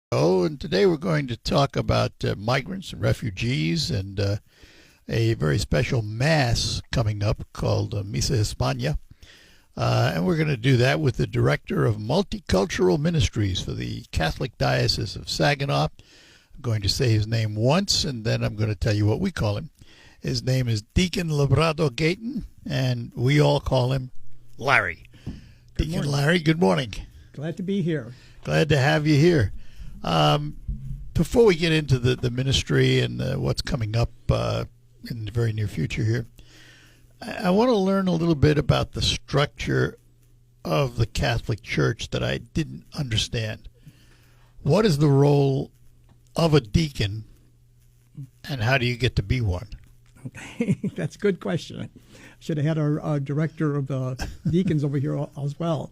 Oh, and today we're going to talk about migrants and refugees and a very special mass coming up called Misa Hispania. And we're going to do that with the Director of Multicultural Ministries for the Catholic Diocese of Saginaw. I'm going to say his name once, and then I'm going to tell you what we call him. His name is Deacon Labrado Gayton, and we all call him Larry. Good Deacon morning. Larry, good morning. Glad to be here. Glad to have you here. Before we get into the ministry and what's coming up in the very near future here, I want to learn a little bit about the structure of the Catholic Church that I didn't understand. What is the role of a deacon, and how do you get to be one? Okay, that's a good question. Should have had our director of deacons over here as well.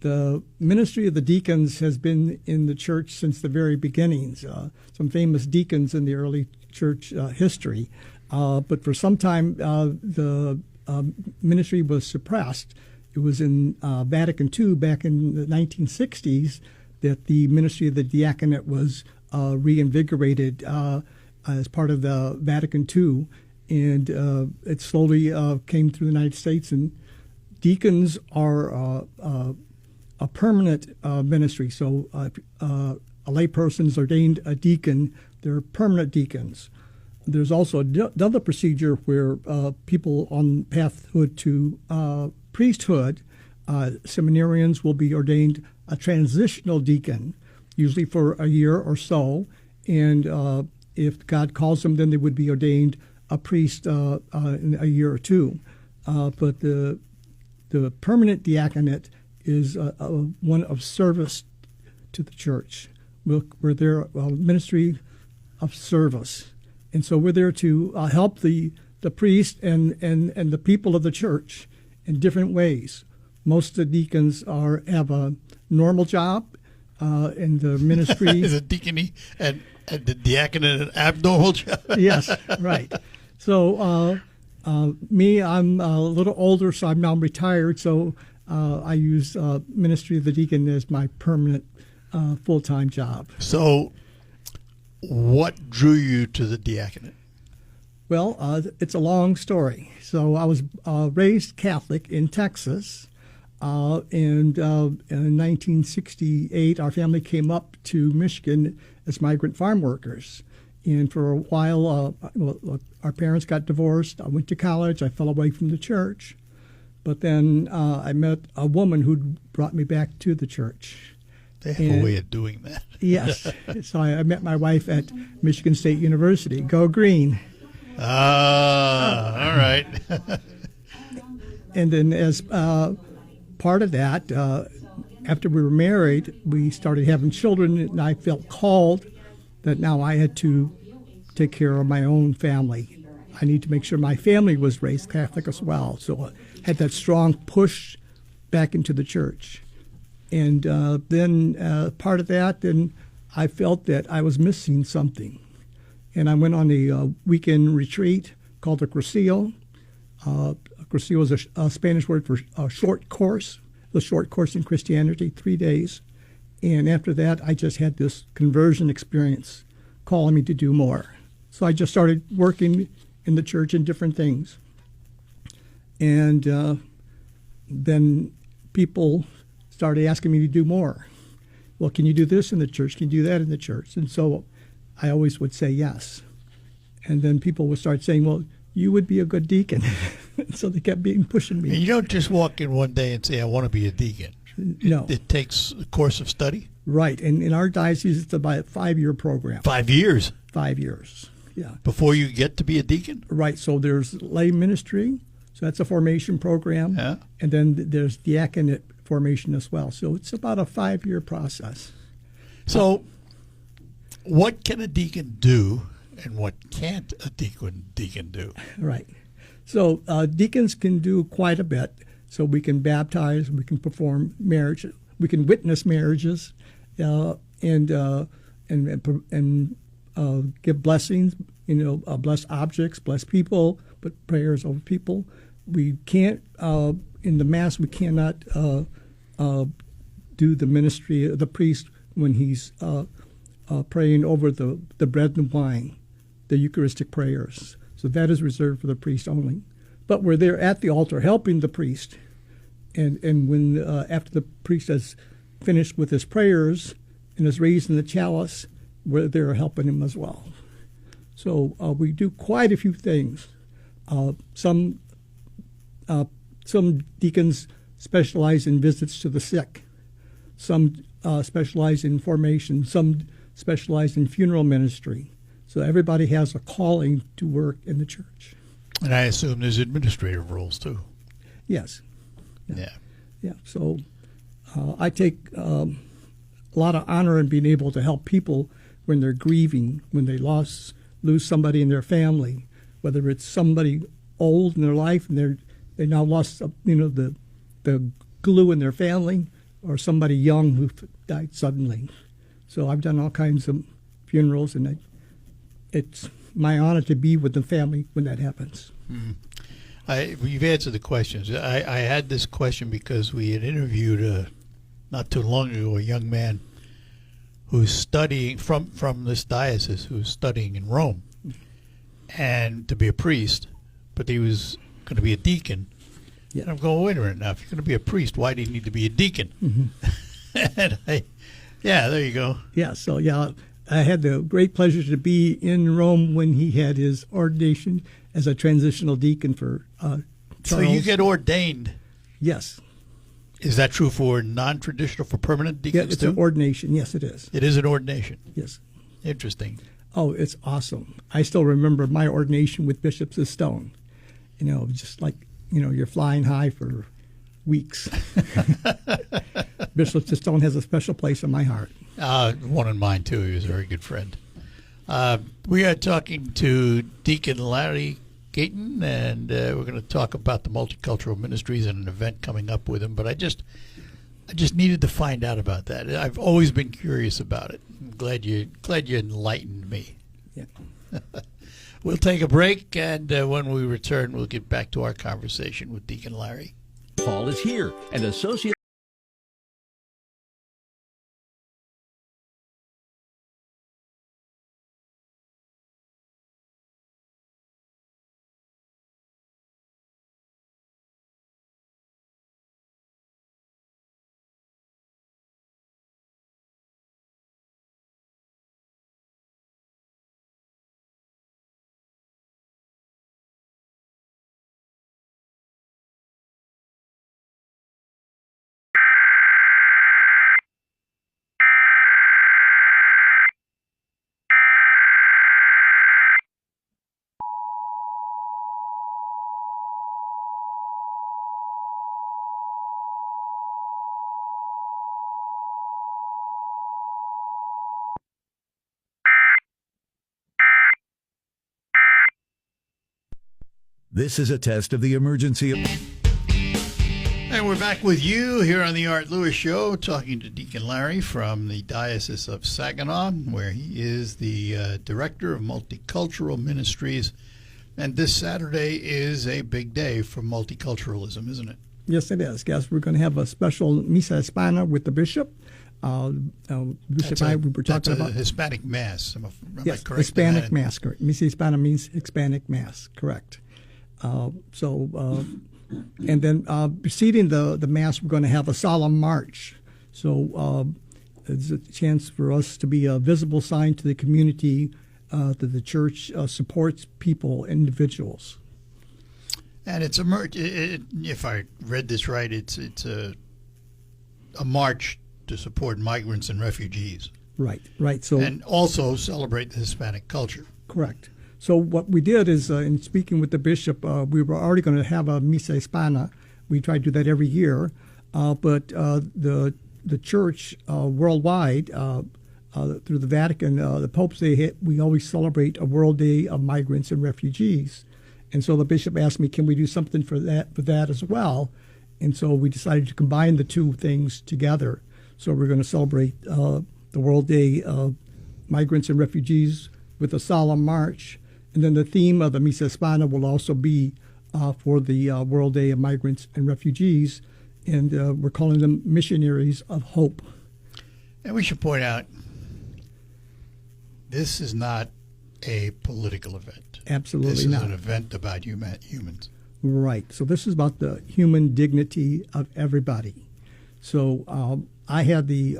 The ministry of the deacons has been in the church since the very beginnings. Some famous deacons in the early church history. But for some time, the ministry was suppressed. It was in Vatican II back in the 1960s that the ministry of the diaconate was reinvigorated as part of the Vatican II. And it slowly came through the United States. And deacons are a permanent ministry. So a layperson is ordained a deacon. They're permanent deacons. There's also another procedure where people on pathhood to priesthood, seminarians will be ordained a transitional deacon, usually for a year or so. And if God calls them, then they would be ordained a priest in a year or two. But the permanent diaconate is one of service to the church. We're there, ministry of service. And so we're there to help the priest and the people of the church in different ways. Most of the deacons have a normal job in the ministry. Is a deacony and the diaconate an abnormal job? Yes, right. So me, I'm a little older, so I'm now retired. So I use ministry of the deacon as my permanent full-time job. So what drew you to the diaconate? Well, it's a long story. So I was raised Catholic in Texas, and in 1968, our family came up to Michigan as migrant farm workers. And for a while, our parents got divorced. I went to college. I fell away from the church. But then I met a woman who brought me back to the church. They have a way of doing that. Yes. So I met my wife at Michigan State University. Go Green. All right. And then as part of that, after we were married, we started having children, and I felt called that now I had to take care of my own family. I need to make sure my family was raised Catholic as well. So I had that strong push back into the church. And then part of that, then I felt that I was missing something. And I went on a weekend retreat called a Cursillo. Cursillo is a Spanish word for a short course, the short course in Christianity, 3 days. And after that, I just had this conversion experience calling me to do more. So I just started working in the church in different things. And then people started asking me to do more. Well, can you do this in the church? Can you do that in the church? And so I always would say yes. And then people would start saying, well, you would be a good deacon. So they kept pushing me. And you don't just walk in one day and say, I want to be a deacon. No. It takes a course of study? Right. And in our diocese, it's about a 5-year program. 5 years? 5 years, yeah. Before you get to be a deacon? Right. So there's lay ministry. So that's a formation program. Yeah. And then there's diaconate formation as well. So it's about a 5-year process. So what can a deacon do and what can't a deacon do? Right. So deacons can do quite a bit. So we can baptize, we can perform marriage, we can witness marriages, and give blessings. Bless objects, bless people, put prayers over people. We can't in the Mass. We cannot do the ministry of the priest when he's praying over the bread and wine, the Eucharistic prayers. So that is reserved for the priest only. But we're there at the altar helping the priest. And when after the priest has finished with his prayers and is raising the chalice, we're there helping him as well. So we do quite a few things. Some deacons specialize in visits to the sick. Some specialize in formation. Some specialize in funeral ministry. So everybody has a calling to work in the church. And I assume there's administrative roles too. Yes. Yeah. Yeah. So I take a lot of honor in being able to help people when they're grieving, when they lose somebody in their family, whether it's somebody old in their life and they now lost the glue in their family, or somebody young who died suddenly. So I've done all kinds of funerals, and it's my honor to be with the family when that happens. Mm-hmm. You've answered the questions. I had this question because we had interviewed not too long ago a young man who's studying from this diocese, who's studying in Rome, and to be a priest, but he was going to be a deacon. Yeah. And I'm going, wait a minute now, if you're going to be a priest, why do you need to be a deacon? Mm-hmm. And there you go. Yeah, so I had the great pleasure to be in Rome when he had his ordination as a transitional deacon for Charles. So you get ordained? Yes. Is that true for non-traditional, for permanent deacons too? Yeah, it's an ordination. Yes, it is. It is an ordination? Yes. Interesting. Oh, it's awesome. I still remember my ordination with Bishop Zestone. Just like, you're flying high for weeks. Bishop Zestone has a special place in my heart. One in mine, too. He was a very good friend. We are talking to Deacon Larry Gayton, and we're going to talk about the multicultural ministries and an event coming up with him. But I just needed to find out about that. I've always been curious about it. I'm glad you enlightened me. Yeah. We'll take a break, and when we return, we'll get back to our conversation with Deacon Larry. Paul is here, and associate. This is a test of the emergency. And we're back with you here on the Art Lewis Show, talking to Deacon Larry from the Diocese of Saginaw, where he is the Director of Multicultural Ministries. And this Saturday is a big day for multiculturalism, isn't it? Yes, it is. Yes, we're going to have a special Misa Hispana with the bishop. Bishop and I, we were talking about Hispanic Mass. Am I correct? Hispanic Mass. Correct. Misa Hispana means Hispanic Mass. Correct. And then preceding the Mass, we're going to have a solemn march. So it's a chance for us to be a visible sign to the community that the church supports people, individuals. And it's if I read this right, it's a march to support migrants and refugees. Right. So, and also celebrate the Hispanic culture. Correct. So what we did is, in speaking with the bishop, we were already going to have a Misa Hispana. We try to do that every year. But the church worldwide, through the Vatican, the Pope we always celebrate a World Day of Migrants and Refugees. And so the bishop asked me, can we do something for that as well? And so we decided to combine the two things together. So we're going to celebrate the World Day of Migrants and Refugees with a solemn march. And then the theme of the Misa Hispana will also be for the World Day of Migrants and Refugees. And we're calling them Missionaries of Hope. And we should point out, this is not a political event. Absolutely this is not. an event about humans. Right. So this is about the human dignity of everybody. So I had the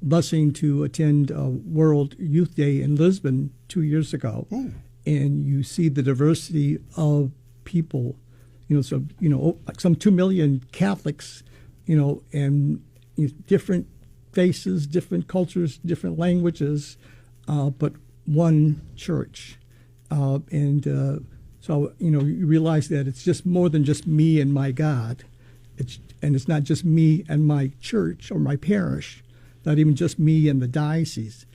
blessing to attend World Youth Day in Lisbon 2 years ago. Ooh. And you see the diversity of people, like some 2 million Catholics, and different faces, different cultures, different languages, but one church. So you realize that it's just more than just me and my God. It's not just me and my church or my parish, not even just me and the diocese.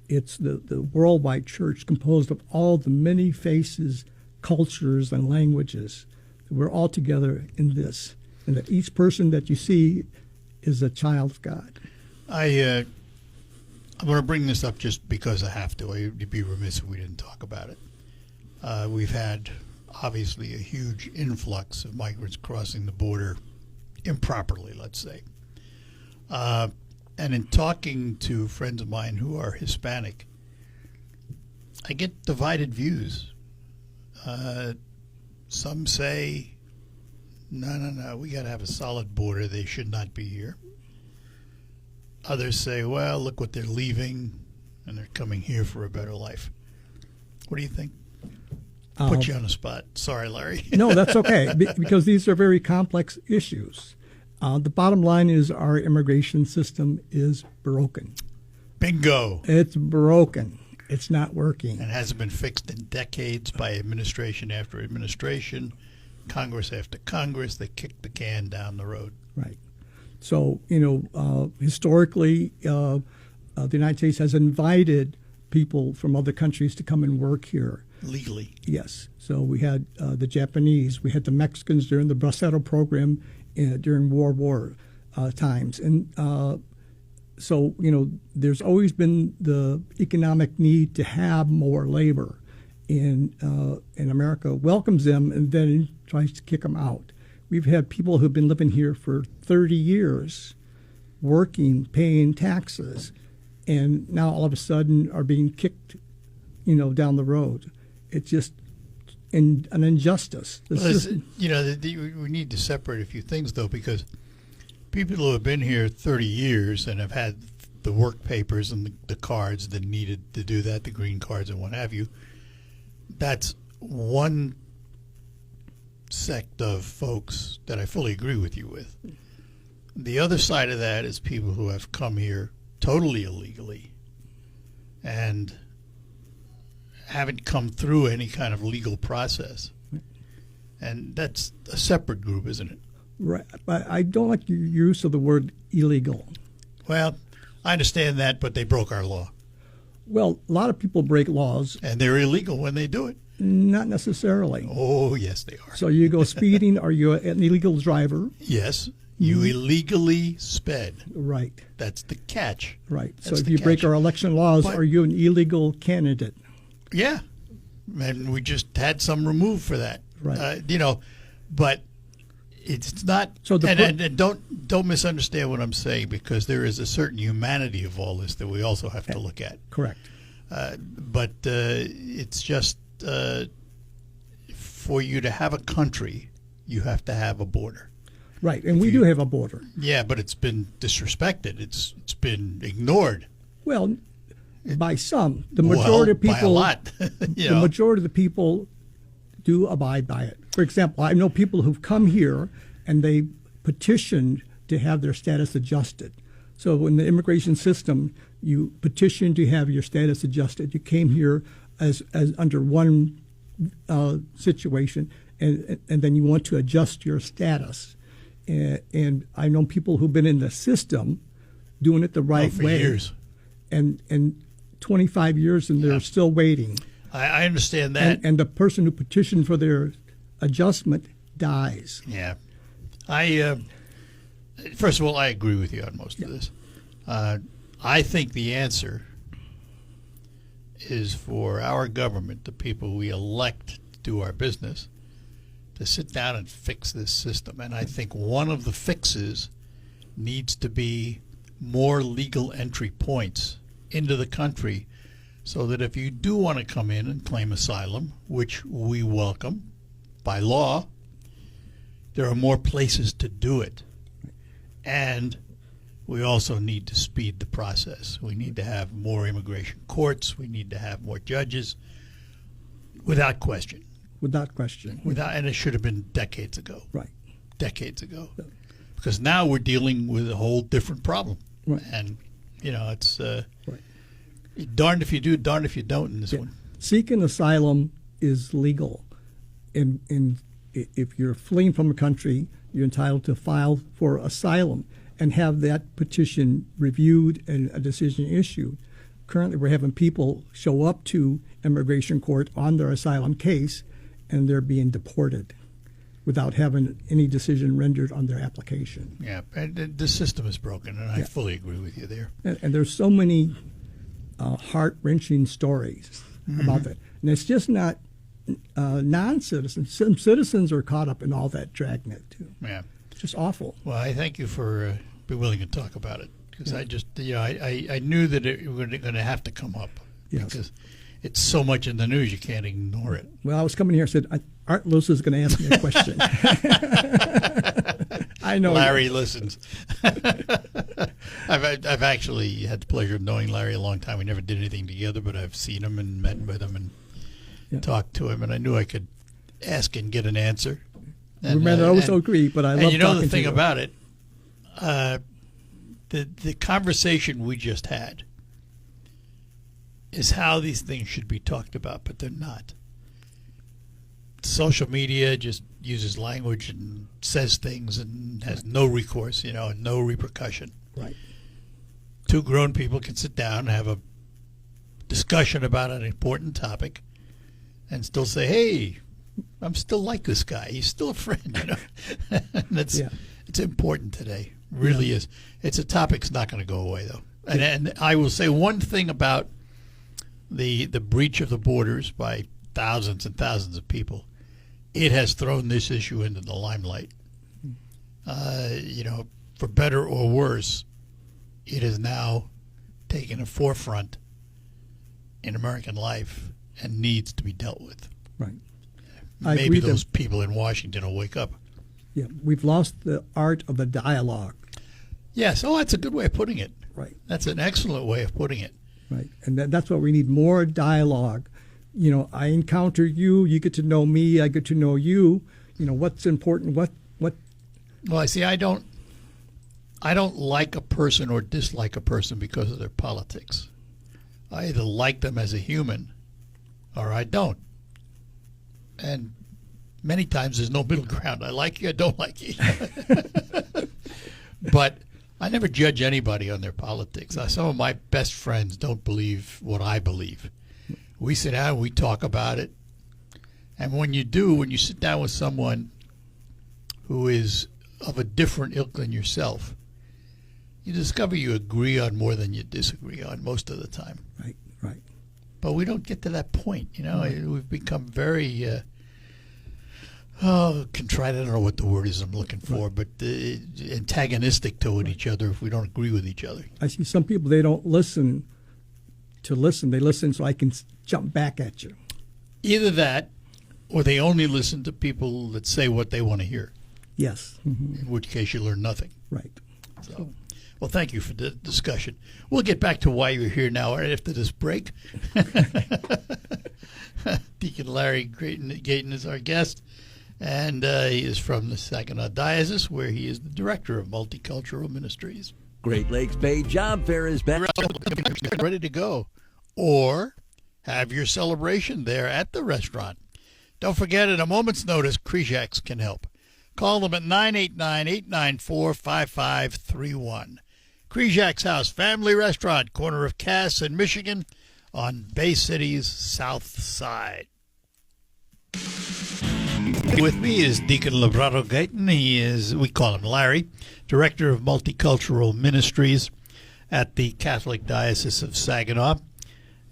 It's the worldwide church composed of all the many faces, cultures, and languages. We're all together in this, and that each person that you see is a child of God. I'm going to bring this up just because I have to. I'd be remiss if we didn't talk about it. We've had, obviously, a huge influx of migrants crossing the border improperly, let's say. And in talking to friends of mine who are Hispanic, I get divided views. Some say, no, we got to have a solid border. They should not be here. Others say, well, look what they're leaving, and they're coming here for a better life. What do you think? Put you on the spot. Sorry, Larry. No, that's okay, because these are very complex issues. The bottom line is our immigration system is broken. Bingo. It's broken. It's not working. And hasn't been fixed in decades by administration after administration, Congress after Congress. They kick the can down the road. Right. So, historically, the United States has invited people from other countries to come and work here. Legally. Yes. So we had the Japanese, we had the Mexicans during the Bracero program during World War times. And so, there's always been the economic need to have more labor. And America welcomes them and then tries to kick them out. We've had people who've been living here for 30 years, working, paying taxes, and now all of a sudden are being kicked, down the road. It's just an injustice. We need to separate a few things, though, because people who have been here 30 years and have had the work papers and the cards that needed to do that, the green cards and what have you, that's one sect of folks that I fully agree with you with. The other side of that is people who have come here totally illegally and haven't come through any kind of legal process. And that's a separate group, isn't it? Right. I don't like your use of the word illegal. Well, I understand that, but they broke our law. Well, a lot of people break laws. And they're illegal when they do it. Not necessarily. Oh, yes, they are. So you go speeding, are you an illegal driver? Yes. You illegally sped. Right. That's the catch. Right. That's so if the you break catch. our election laws, But- are you an illegal candidate? Yeah. And we just had some removed for that. Right. But it's not. So the and don't misunderstand what I'm saying, because there is a certain humanity of all this that we also have to look at. Correct. But it's just for you to have a country, you have to have a border. Right. And we do have a border. Yeah, but it's been disrespected. It's been ignored. Well, by some. The majority of people. By a lot. The majority of the people do abide by it. For example, I know people who've come here and they petitioned to have their status adjusted. So in the immigration system, you petition to have your status adjusted. You came here as under one situation, and then you want to adjust your status. And I know people who've been in the system doing it the right for way. years. And 25 years, and they're still waiting. I understand that. And the person who petitioned for their adjustment dies. Yeah. First of all, I agree with you on most of this. I think the answer is for our government, the people we elect to do our business, to sit down and fix this system. And I think one of the fixes needs to be more legal entry points into the country so that if you do want to come in and claim asylum, which we welcome by law, there are more places to do it. And we also need to speed the process. We need to have more immigration courts. We need to have more judges, without question. Without question. And it should have been decades ago. Right. Decades ago. Because now we're dealing with a whole different problem. Right. And, it's Right. darned if you do, darned if you don't in this one. Seeking asylum is legal. And if you're fleeing from a country, you're entitled to file for asylum and have that petition reviewed and a decision issued. Currently, we're having people show up to immigration court on their asylum case, and they're being deported without having any decision rendered on their application. Yeah, and the system is broken, and I fully agree with you there. And there's so many heart-wrenching stories about that. And it's just not non-citizens. Some citizens are caught up in all that dragnet, too. Yeah. It's just awful. Well, I thank you for being willing to talk about it, because I just, I knew that it was going to have to come up. Yes. Because it's so much in the news, you can't ignore it. Well, I was coming here and said, Art Lewis is going to ask me a question. I know. Larry listens. I've actually had the pleasure of knowing Larry a long time. We never did anything together, but I've seen him and met with him and talked to him, and I knew I could ask and get an answer. We may not always agree, but I love talking to you. And the thing about it, the conversation we just had is how these things should be talked about, but they're not. Social media just uses language and says things and has no recourse, and no repercussion. Right. Two grown people can sit down and have a discussion about an important topic and still say, hey, I'm still like this guy. He's still a friend, and it's important today. Really is. It's a topic that's not going to go away, though. And I will say one thing about the breach of the borders by thousands and thousands of people. It has thrown this issue into the limelight. For better or worse, it has now taken a forefront in American life and needs to be dealt with. Right. Maybe those people in Washington will wake up. Yeah, we've lost the art of the dialogue. Yes. Oh, that's a good way of putting it. Right. That's an excellent way of putting it. Right. And that's what we need, more dialogue. I encounter you, you get to know me, I get to know you. What's important, what. Well, I see, I don't like a person or dislike a person because of their politics. I either like them as a human or I don't. And many times there's no middle ground. I like you, I don't like you. But I never judge anybody on their politics. Some of my best friends don't believe what I believe. We sit down, we talk about it. And when you sit down with someone who is of a different ilk than yourself, you discover you agree on more than you disagree on most of the time. Right. But we don't get to that point, We've become very contrite. I don't know what the word is I'm looking for, but antagonistic toward each other if we don't agree with each other. I see some people, they don't listen to listen. They listen so I can jump back at you. Either that, or they only listen to people that say what they want to hear. Yes. Mm-hmm. In which case you learn nothing. Right. So, well, thank you for the discussion. We'll get back to why you're here now right after this break. Deacon Larry Gayton is our guest, and he is from the Saginaw Diocese, where he is the director of Multicultural Ministries. Great Lakes Bay Job Fair is back. Ready to go. Or have your celebration there at the restaurant. Don't forget, at a moment's notice, Krizak's can help. Call them at 989-894-5531. Krizak's House Family Restaurant, corner of Cass and Michigan, on Bay City's south side. With me is Deacon Labrado Gayton. He is, we call him Larry, Director of Multicultural Ministries at the Catholic Diocese of Saginaw.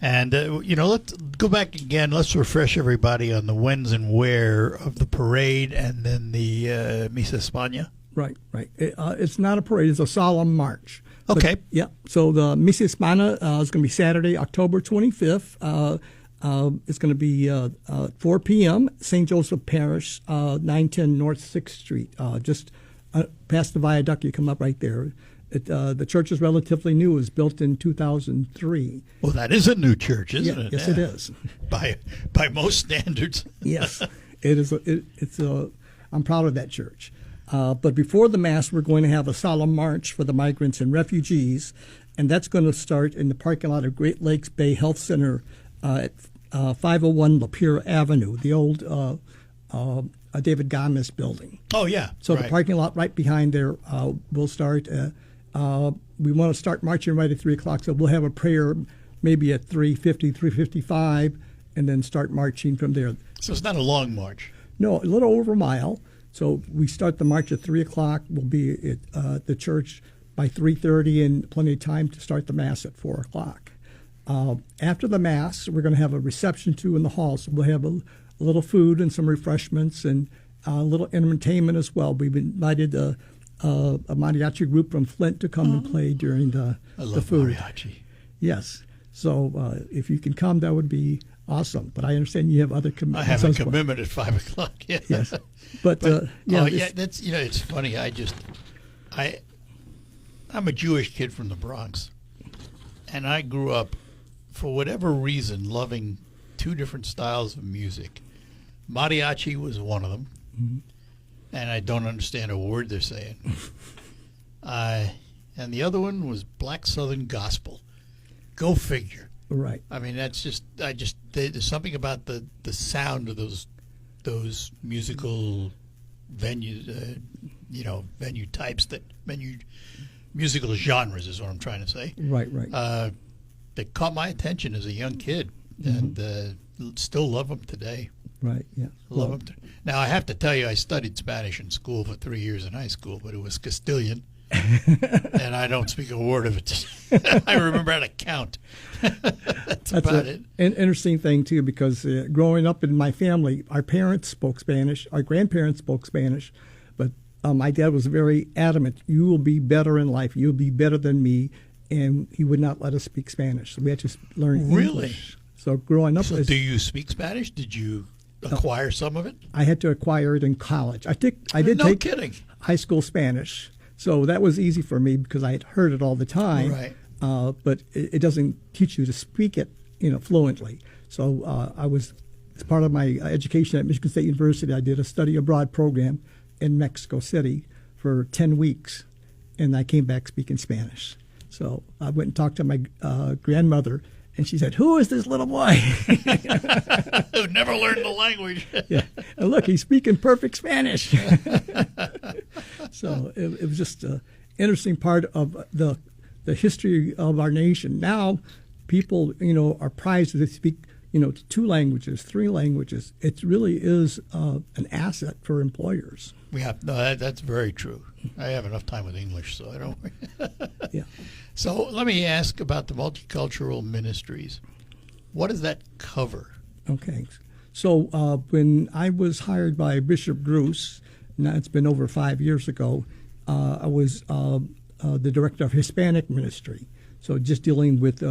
And, let's go back again. Let's refresh everybody on the whens and where of the parade and then the Misa España. Right. It's not a parade. It's a solemn march Okay. Yeah. So the Misa Hispana is going to be Saturday, October 25th. It's going to be 4 p.m. St. Joseph Parish, 910 North 6th Street. Just past the viaduct, you come up right there. The church is relatively new. It was built in 2003. Well, that is a new church, isn't it? Yes, it is. By most standards. Yes, it is. I'm proud of that church. But before the Mass, we're going to have a solemn march for the migrants and refugees, and that's going to start in the parking lot of Great Lakes Bay Health Center at 501 Lapeer Avenue, the old David Gomez building. Oh, yeah. So right. the parking lot right behind there will start. We want to start marching right at 3 o'clock, so we'll have a prayer maybe at 3:50, 3:55, and then start marching from there. So it's not a long march. No, a little over a mile. So we start the march at 3 o'clock. We'll be at the church by 3:30 and plenty of time to start the Mass at 4 o'clock. After the Mass, we're going to have a reception too in the hall. So we'll have a little food and some refreshments and a little entertainment as well. We've invited a mariachi group from Flint to come and play during the food. Mariachi. Yes. So if you can come, that would be awesome. But I understand you have other commitments. I have a as well. commitment at 5 o'clock. Yeah. Yes. But that's it's funny. I'm a Jewish kid from the Bronx, and I grew up, for whatever reason, loving two different styles of music. Mariachi was one of them, and I don't understand a word they're saying. And the other one was Black Southern Gospel. Go figure. Right. I mean, there's something about the sound of those musical venues, venue types, musical genres is what I'm trying to say. Right. That caught my attention as a young kid, and still love them today. Right. Yeah. Love them. Now I have to tell you, I studied Spanish in school for 3 years in high school, but it was Castilian. And I don't speak a word of it. I remember how to count. That's about it. An interesting thing, too, because growing up in my family, our parents spoke Spanish, our grandparents spoke Spanish, but my dad was very adamant, you will be better in life, you'll be better than me, and he would not let us speak Spanish. So we had to learn English. So growing up... So do you speak Spanish? Did you acquire some of it? I had to acquire it in college. I did take high school Spanish. So that was easy for me because I had heard it all the time. Right. But it doesn't teach you to speak it, fluently. So I was, as part of my education at Michigan State University, I did a study abroad program in Mexico City for 10 weeks, and I came back speaking Spanish. So I went and talked to my grandmother, and she said, "Who is this little boy?" Who never learned the language. Yeah, and look, he's speaking perfect Spanish. So it was just an interesting part of the history of our nation. Now, people, are prized that they speak, 2 languages, 3 languages. It really is an asset for employers. That's very true. I have enough time with English, so I don't. Yeah. So let me ask about the multicultural ministries. What does that cover? Okay. So when I was hired by Bishop Gruss, now it's been over 5 years ago, I was the director of Hispanic ministry. So just dealing with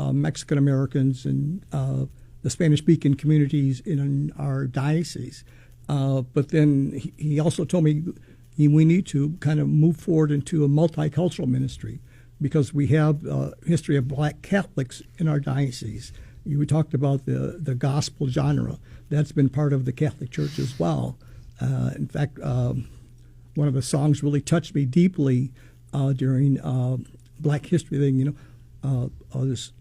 Mexican Americans and the Spanish-speaking communities in our diocese. But then he also told me we need to kind of move forward into a multicultural ministry because we have a history of Black Catholics in our diocese. We talked about the gospel genre. That's been part of the Catholic Church as well. In fact, one of the songs really touched me deeply during Black History thing, this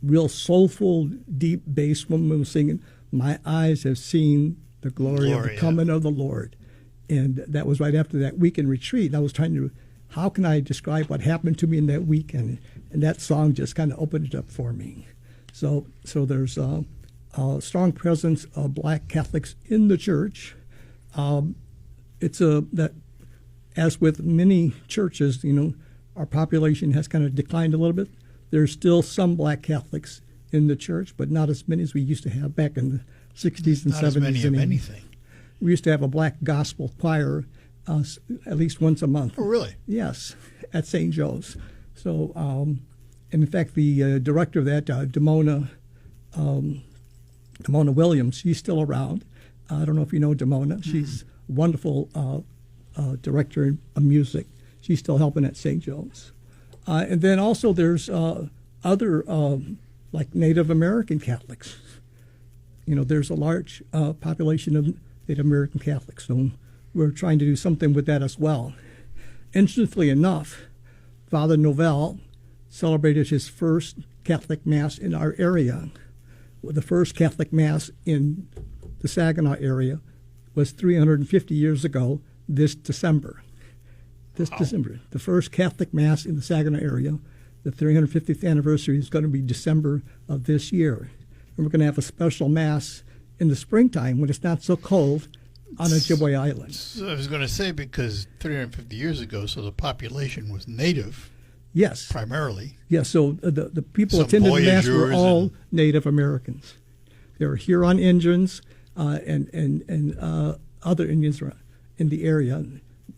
real soulful, deep bass woman was singing, "My eyes have seen the glory of the coming of the Lord." And that was right after that weekend retreat. And I was trying to, how can I describe what happened to me in that weekend? And that song just kind of opened it up for me. So there's a strong presence of Black Catholics in the church. That, as with many churches, our population has kind of declined a little bit. There's still some Black Catholics in the church, but not as many as we used to have back in the 60s and 70s. Not as many of anything. We used to have a Black gospel choir at least once a month. Oh, really? Yes, at St. Joe's. So, and in fact, the director of that, Damona Williams, she's still around. I don't know if you know Damona. She's a wonderful director of music. She's still helping at St. Joe's. And then also there's other, like Native American Catholics. There's a large population of Native American Catholics, so we're trying to do something with that as well. Interestingly enough, Father Novell celebrated his first Catholic Mass in our area. The first Catholic Mass in the Saginaw area was 350 years ago this December. December. The first Catholic Mass in the Saginaw area, the 350th anniversary is going to be December of this year. And we're going to have a special Mass in the springtime when it's not so cold on Ojibwe Island. So I was going to say, because 350 years ago, so the population was native. Yes. Primarily. Yes, so the people Some attending the Mass were voyageurs all and- Native Americans. They were Huron Indians and other Indians in the area.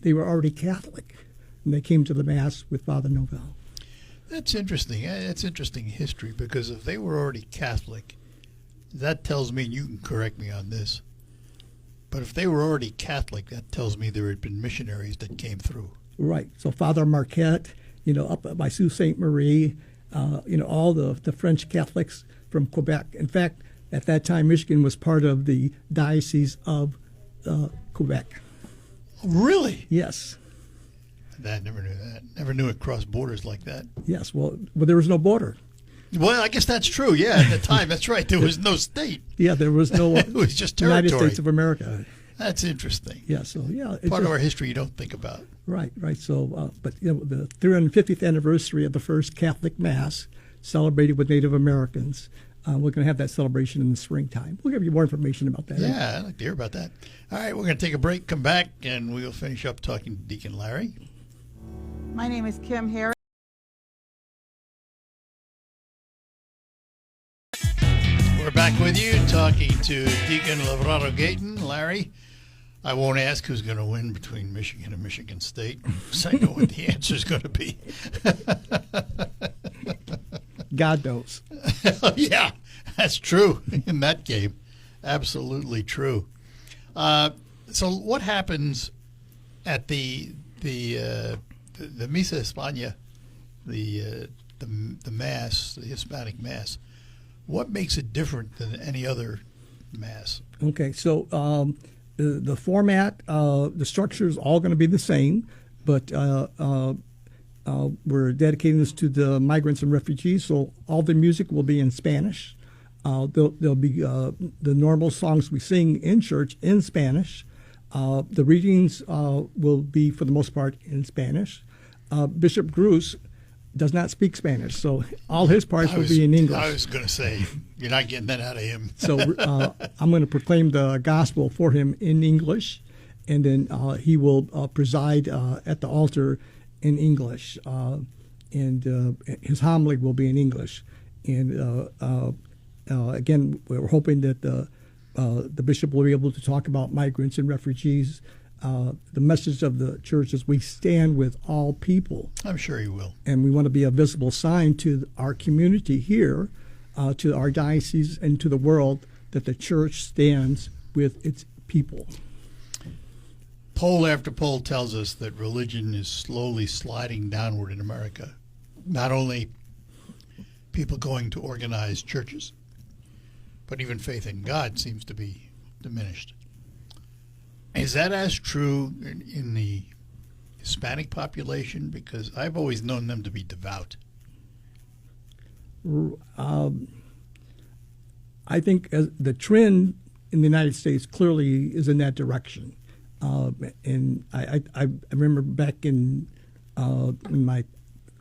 They were already Catholic, and they came to the Mass with Father Novell. That's interesting. That's interesting history, because if they were already Catholic, that tells me, and you can correct me on this, but if they were already Catholic, that tells me there had been missionaries that came through. Right. So Father Marquette, up by Sault Ste. Marie, all the French Catholics from Quebec. In fact, at that time, Michigan was part of the Diocese of Quebec. Really? Yes. I never knew that. Never knew it crossed borders like that. Yes. Well, there was no border. Well, I guess that's true. Yeah, at the time, that's right. There was no state. Yeah, there was no It was just territory. United States of America. That's interesting. Yeah. So yeah, it's Part of our history you don't think about. Right. So, but the 350th anniversary of the first Catholic Mass celebrated with Native Americans. We're going to have that celebration in the springtime. We'll give you more information about that. Yeah, I'd like to hear about that. All right, we're going to take a break, come back, and we'll finish up talking to Deacon Larry. My name is Kim Harris. We're back with you, talking to Deacon Lavrado Gayton. Larry, I won't ask who's going to win between Michigan and Michigan State, because I know what the answer is going to be. God knows. Yeah, that's true in that game. Absolutely true. So what happens at the Misa Hispania, the Mass, the Hispanic Mass? What makes it different than any other Mass? Okay, so the format, the structure is all going to be the same, but we're dedicating this to the migrants and refugees, so all the music will be in Spanish. There'll be the normal songs we sing in church in Spanish. The readings will be, for the most part, in Spanish. Bishop Gruss does not speak Spanish, so all his parts will be in English. I was going to say, you're not getting that out of him. So I'm going to proclaim the gospel for him in English, and then he will preside at the altar in English, and his homily will be in English. And again, we're hoping that the bishop will be able to talk about migrants and refugees. The message of the church is we stand with all people. I'm sure he will. And we want to be a visible sign to our community here, to our diocese, and to the world that the church stands with its people. Poll after poll tells us that religion is slowly sliding downward in America. Not only people going to organized churches, but even faith in God seems to be diminished. Is that as true in the Hispanic population? Because I've always known them to be devout. I think the trend in the United States clearly is in that direction. And I remember back in my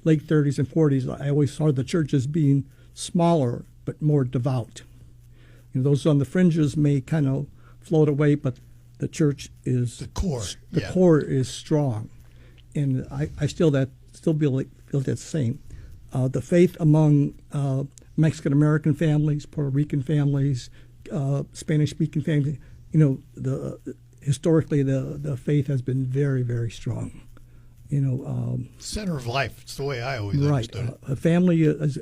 late 30s and 40s, I always saw the churches being smaller but more devout. Those on the fringes may kind of float away, but the church is the core. The core is strong, and I still feel that's the same. The faith among Mexican American families, Puerto Rican families, Spanish speaking families, historically the faith has been very, very strong. Center of life. It's the way I always Right. understood it. A family is